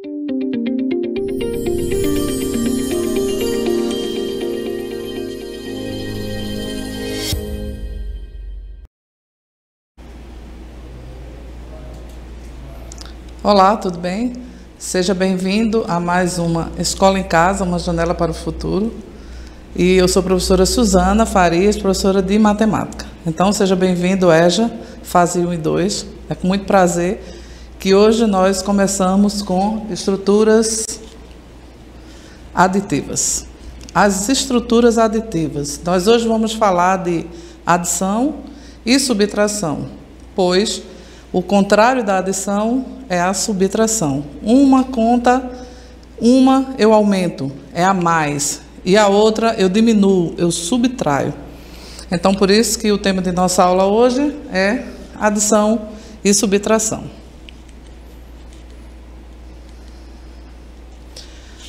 Olá, tudo bem? Seja bem-vindo a mais uma Escola em Casa, uma janela para o futuro. E eu sou a professora Suzana Farias, professora de matemática. Então, seja bem-vindo, EJA, fase 1 e 2. É com muito prazer que hoje nós começamos com estruturas aditivas. As estruturas aditivas. Nós hoje vamos falar de adição e subtração, pois o contrário da adição é a subtração. Uma conta, uma eu aumento, é a mais, e a outra eu diminuo, eu subtraio. Então, por isso que o tema de nossa aula hoje é adição e subtração.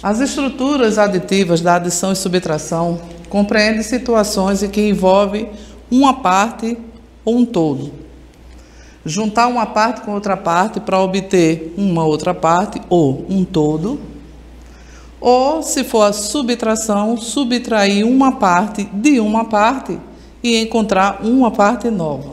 As estruturas aditivas da adição e subtração compreendem situações em que envolve uma parte ou um todo. Juntar uma parte com outra parte para obter uma outra parte ou um todo. Ou, se for a subtração, subtrair uma parte de uma parte e encontrar uma parte nova.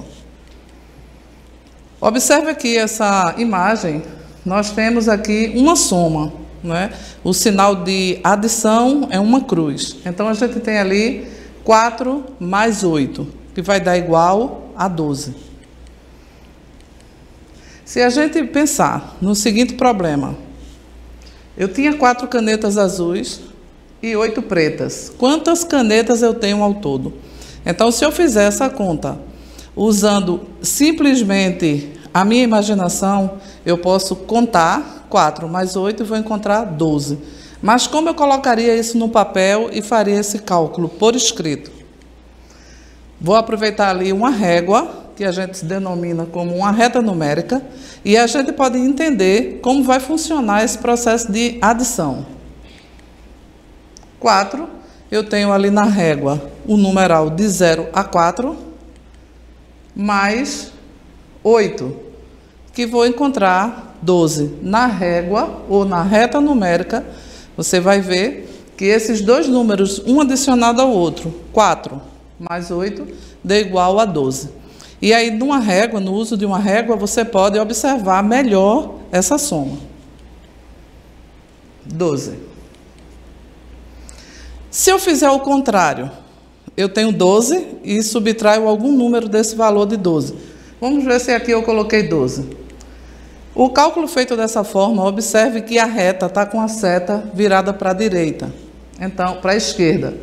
Observe aqui essa imagem. Nós temos aqui uma soma, né? O sinal de adição é uma cruz. Então, a gente tem ali 4 mais 8, que vai dar igual a 12. Se a gente pensar no seguinte problema, eu tinha 4 canetas azuis e 8 pretas. Quantas canetas eu tenho ao todo? Então, se eu fizer essa conta usando simplesmente a minha imaginação, eu posso contar 4 mais 8 e vou encontrar 12. Mas como eu colocaria isso no papel e faria esse cálculo por escrito? Vou aproveitar ali uma régua, que a gente denomina como uma reta numérica, e a gente pode entender como vai funcionar esse processo de adição. 4, eu tenho ali na régua o numeral de 0 a 4, mais 8, que vou encontrar 12. Na régua ou na reta numérica, você vai ver que esses dois números, um adicionado ao outro, 4 mais 8, dá igual a 12. E aí, numa régua, no uso de uma régua, você pode observar melhor essa soma. 12. Se eu fizer o contrário, eu tenho 12 e subtraio algum número desse valor de 12. Vamos ver se aqui eu coloquei 12. O cálculo feito dessa forma, observe que a reta está com a seta virada para a direita, então, para a esquerda.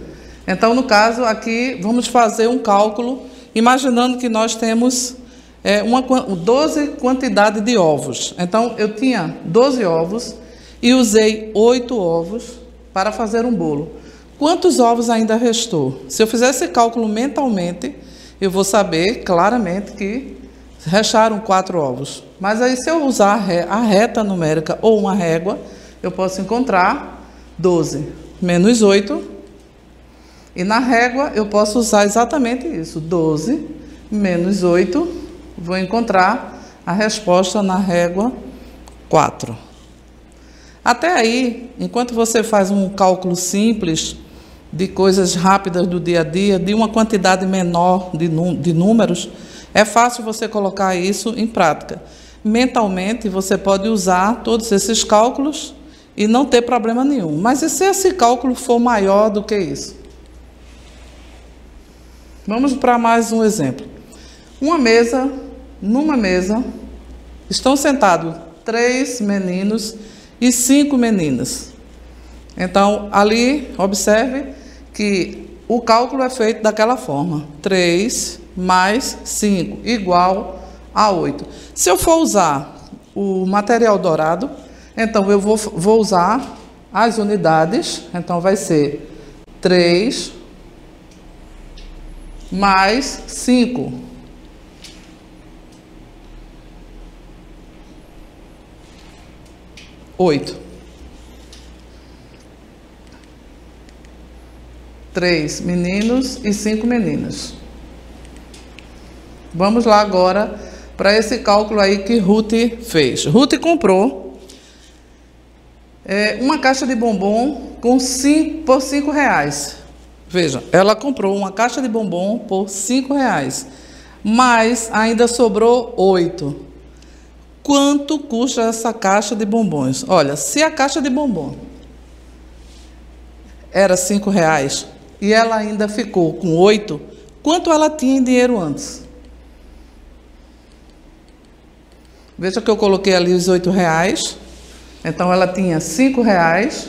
Então, no caso, aqui, vamos fazer um cálculo imaginando que nós temos 12 quantidade de ovos. Então, eu tinha 12 ovos e usei 8 ovos para fazer um bolo. Quantos ovos ainda restou? Se eu fizer esse cálculo mentalmente, eu vou saber claramente que restaram 4 ovos. Mas aí, se eu usar a reta numérica ou uma régua, eu posso encontrar 12 menos 8. E na régua eu posso usar exatamente isso, 12 menos 8, vou encontrar a resposta na régua 4. Até aí, enquanto você faz um cálculo simples de coisas rápidas do dia a dia, de uma quantidade menor de números, é fácil você colocar isso em prática. Mentalmente, você pode usar todos esses cálculos e não ter problema nenhum. Mas e se esse cálculo for maior do que isso? Vamos para mais um exemplo. Numa mesa, estão sentados 3 meninos e 5 meninas. Então, ali, observe que o cálculo é feito daquela forma. 3 mais 5 igual a 8. Se eu for usar o material dourado, então eu vou usar as unidades. Então, vai ser 3 mais 5. Oito. 3 meninos e 5 meninas. Vamos lá agora para esse cálculo aí que Ruth fez. Ruth comprou uma caixa de bombom por R$5. Veja, ela comprou uma caixa de bombom por R$5, mas ainda sobrou 8. Quanto custa essa caixa de bombons? Olha, se a caixa de bombom era R$5 e ela ainda ficou com 8, quanto ela tinha em dinheiro antes? Veja que eu coloquei ali os R$8. Então, ela tinha R$5.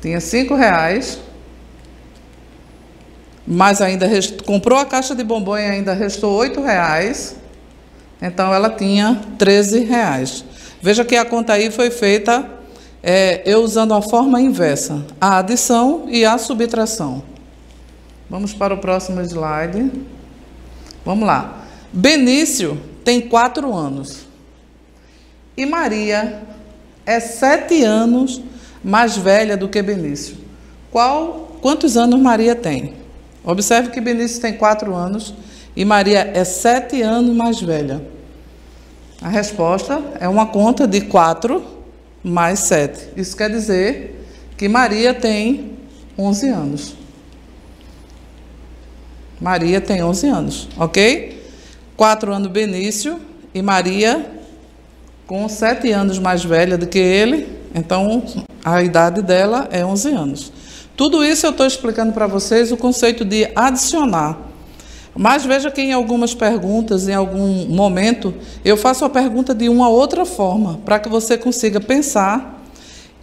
Tinha R$5. Mas ainda comprou a caixa de bombom e ainda restou R$8. Então, ela tinha R$13. Veja que a conta aí foi feita eu usando a forma inversa. A adição e a subtração. Vamos para o próximo slide. Vamos lá. Benício tem 4 anos. E Maria é 7 anos mais velha do que Benício. Quantos anos Maria tem? Observe que Benício tem 4 anos e Maria é 7 anos mais velha. A resposta é uma conta de 4 mais 7. Isso quer dizer que Maria tem 11 anos. Maria tem 11 anos, ok? 4 anos Benício e Maria com 7 anos mais velha do que ele, então a idade dela é 11 anos. Tudo isso eu estou explicando para vocês o conceito de adicionar. Mas veja que em algumas perguntas, em algum momento, eu faço a pergunta de uma outra forma, para que você consiga pensar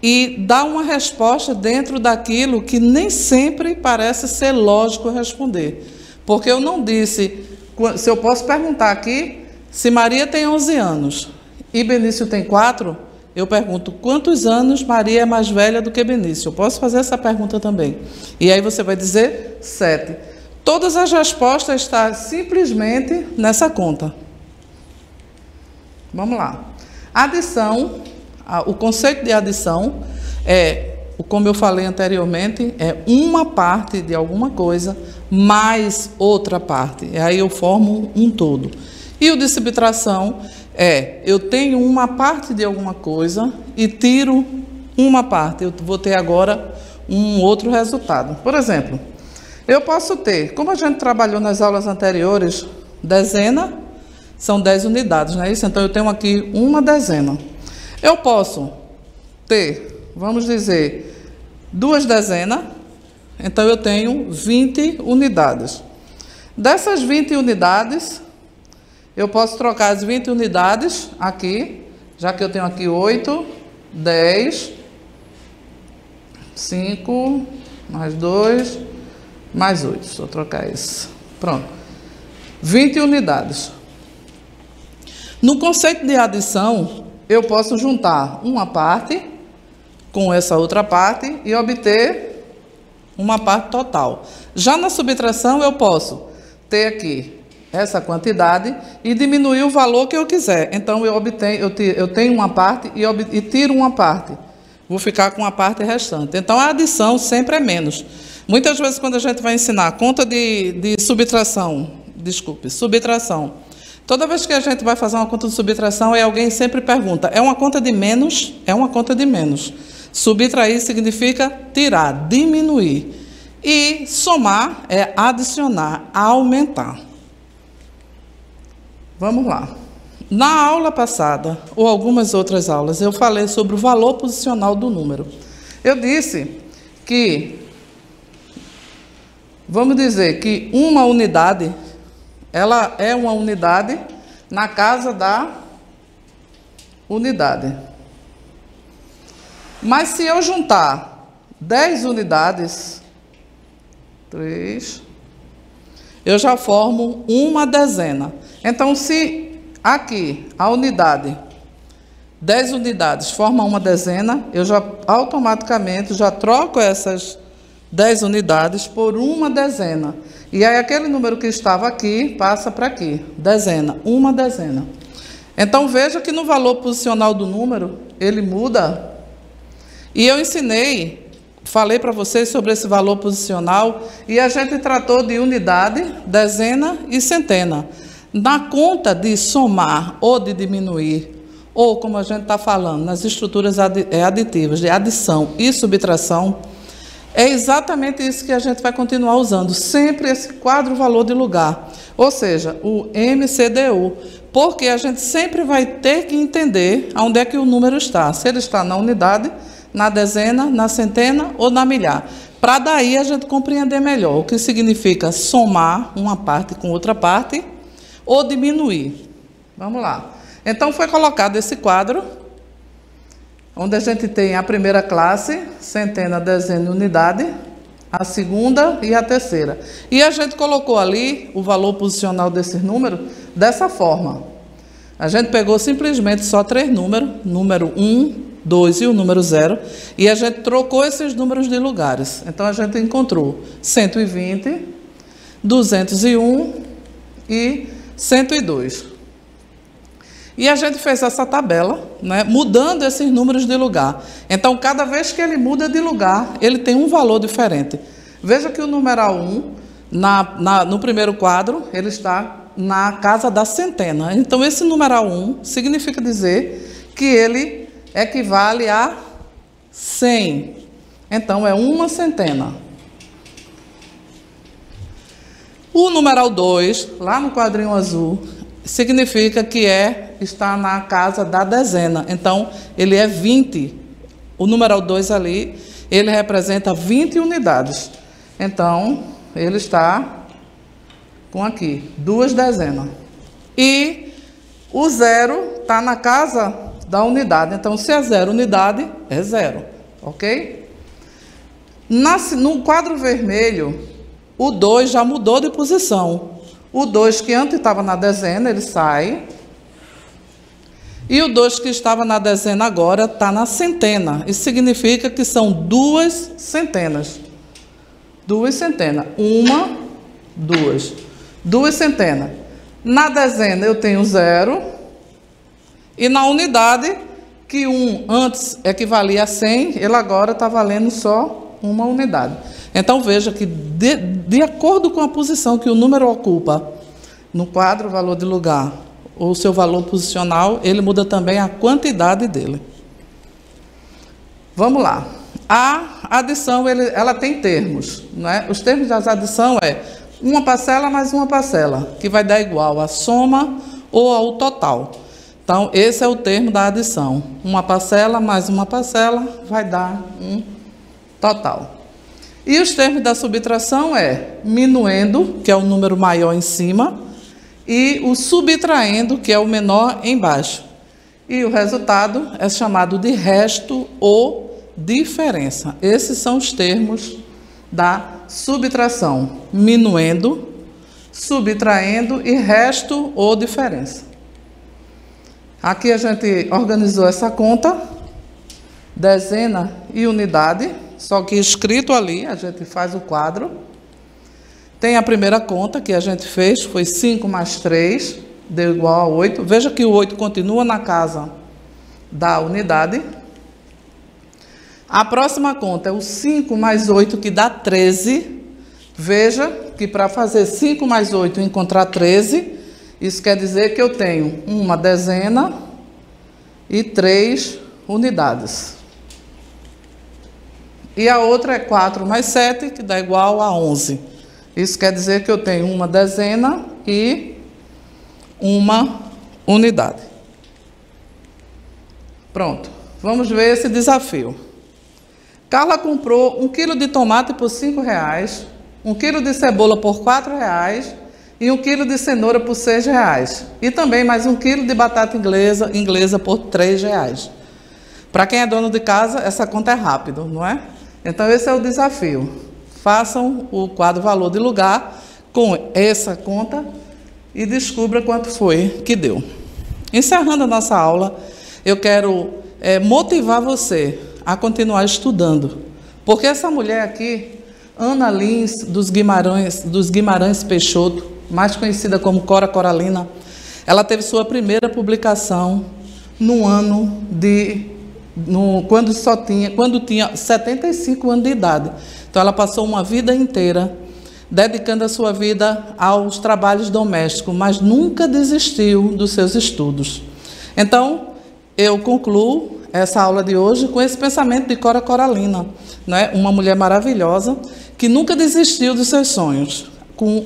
e dar uma resposta dentro daquilo que nem sempre parece ser lógico responder. Porque eu não disse, se eu posso perguntar aqui, se Maria tem 11 anos e Benício tem 4, eu pergunto, quantos anos Maria é mais velha do que Benício? Eu posso fazer essa pergunta também. E aí você vai dizer 7. Todas as respostas estão simplesmente nessa conta. Vamos lá. Adição, o conceito de adição como eu falei anteriormente, é uma parte de alguma coisa mais outra parte. E aí eu formo um todo. E o de subtração eu tenho uma parte de alguma coisa e tiro uma parte. Eu vou ter agora um outro resultado. Por exemplo, eu posso ter, como a gente trabalhou nas aulas anteriores, dezena são 10 unidades, não é isso? Então, eu tenho aqui uma dezena. Eu posso ter, vamos dizer, 2 dezenas, então eu tenho 20 unidades. Dessas 20 unidades, eu posso trocar as 20 unidades aqui, já que eu tenho aqui 8, 10, 5, mais 2, mais 8. Deixa eu trocar isso. Pronto. 20 unidades. No conceito de adição, eu posso juntar uma parte com essa outra parte e obter uma parte total. Já na subtração, eu posso ter aqui essa quantidade e diminuir o valor que eu quiser. Então, eu tenho uma parte e tiro uma parte. Vou ficar com a parte restante. Então, a adição sempre é menos. Muitas vezes, quando a gente vai ensinar conta de subtração, subtração, toda vez que a gente vai fazer uma conta de subtração, alguém sempre pergunta, é uma conta de menos? É uma conta de menos. Subtrair significa tirar, diminuir. E somar é adicionar, aumentar. Vamos lá. Na aula passada, ou algumas outras aulas, eu falei sobre o valor posicional do número. Eu disse que, vamos dizer que uma unidade, ela é uma unidade na casa da unidade. Mas se eu juntar 10 unidades, 3, eu já formo uma dezena. Então, se aqui a unidade, 10 unidades forma uma dezena, eu já automaticamente já troco essas 10 unidades por uma dezena. E aí aquele número que estava aqui passa para aqui, dezena, uma dezena. Então veja que no valor posicional do número, ele muda. E eu falei para vocês sobre esse valor posicional e a gente tratou de unidade, dezena e centena. Na conta de somar ou de diminuir ou como a gente está falando, nas estruturas aditivas de adição e subtração, é exatamente isso que a gente vai continuar usando, sempre esse quadro valor de lugar, ou seja, o MCDU, porque a gente sempre vai ter que entender onde é que o número está, se ele está na unidade, na dezena, na centena ou na milhar, para daí a gente compreender melhor o que significa somar uma parte com outra parte ou diminuir. Vamos lá. Então foi colocado esse quadro, onde a gente tem a primeira classe, centena, dezena e unidade, a segunda e a terceira. E a gente colocou ali o valor posicional desses números dessa forma. A gente pegou simplesmente só 3 números, número 1, 2 e o número 0, e a gente trocou esses números de lugares. Então a gente encontrou 120, 201 e 102. E a gente fez essa tabela, né, mudando esses números de lugar. Então, cada vez que ele muda de lugar, ele tem um valor diferente. Veja que o numeral 1, no primeiro quadro, ele está na casa da centena. Então, esse numeral 1 significa dizer que ele equivale a 100. Então, é uma centena. O numeral 2, lá no quadrinho azul, significa que está na casa da dezena. Então, ele é 20. O numeral 2 ali, ele representa 20 unidades. Então, ele está com aqui, 2 dezenas. E o 0 está na casa da unidade. Então, se é 0 unidade, é 0. Ok? No quadro vermelho, o 2 já mudou de posição. O 2 que antes estava na dezena, ele sai. E o 2 que estava na dezena agora está na centena. Isso significa que são 2 centenas. 2 centenas. 1, 2. 2 centenas. Na dezena eu tenho 0. E na unidade, que 1 antes equivalia a 100, ele agora está valendo só uma unidade. Então, veja que, de acordo com a posição que o número ocupa no quadro valor de lugar, ou seu valor posicional, ele muda também a quantidade dele. Vamos lá. A adição, ela tem termos, né? Os termos da adição é uma parcela mais uma parcela, que vai dar igual à soma ou ao total. Então, esse é o termo da adição. Uma parcela mais uma parcela vai dar um total. E os termos da subtração é minuendo, que é o número maior em cima, e o subtraindo, que é o menor embaixo. E o resultado é chamado de resto ou diferença. Esses são os termos da subtração: minuendo, subtraindo e resto ou diferença. Aqui a gente organizou essa conta, dezena e unidade. Só que escrito ali, a gente faz o quadro. Tem a primeira conta que a gente fez, foi 5 mais 3, deu igual a 8. Veja que o 8 continua na casa da unidade. A próxima conta é o 5 mais 8, que dá 13. Veja que para fazer 5 mais 8 e encontrar 13, isso quer dizer que eu tenho uma dezena e 3 unidades. E a outra é 4 mais 7, que dá igual a 11. Isso quer dizer que eu tenho uma dezena e uma unidade. Pronto. Vamos ver esse desafio. Carla comprou 1 quilo de tomate por R$5, 1 quilo de cebola por R$4 e 1 quilo de cenoura por R$6. E também mais 1 quilo de batata inglesa por R$3. Para quem é dono de casa, essa conta é rápido, não é? Então, esse é o desafio. Façam o quadro valor de lugar com essa conta e descubra quanto foi que deu. Encerrando a nossa aula, eu quero motivar você a continuar estudando. Porque essa mulher aqui, Ana Lins dos Guimarães Peixoto, mais conhecida como Cora Coralina, ela teve sua primeira publicação no ano quando tinha 75 anos de idade. Então, ela passou uma vida inteira dedicando a sua vida aos trabalhos domésticos, mas nunca desistiu dos seus estudos. Então, eu concluo essa aula de hoje com esse pensamento de Cora Coralina, né? Uma mulher maravilhosa que nunca desistiu dos seus sonhos. Com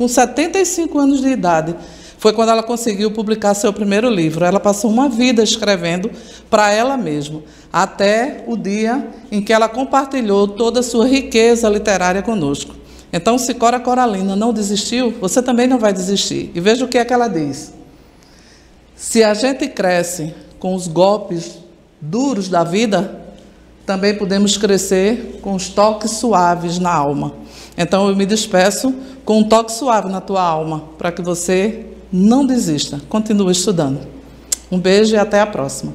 75 anos de idade, foi quando ela conseguiu publicar seu primeiro livro. Ela passou uma vida escrevendo para ela mesma, até o dia em que ela compartilhou toda a sua riqueza literária conosco. Então, se Cora Coralina não desistiu, você também não vai desistir. E veja o que é que ela diz. Se a gente cresce com os golpes duros da vida, também podemos crescer com os toques suaves na alma. Então, eu me despeço com um toque suave na tua alma, para que você não desista. Continue estudando. Um beijo e até a próxima.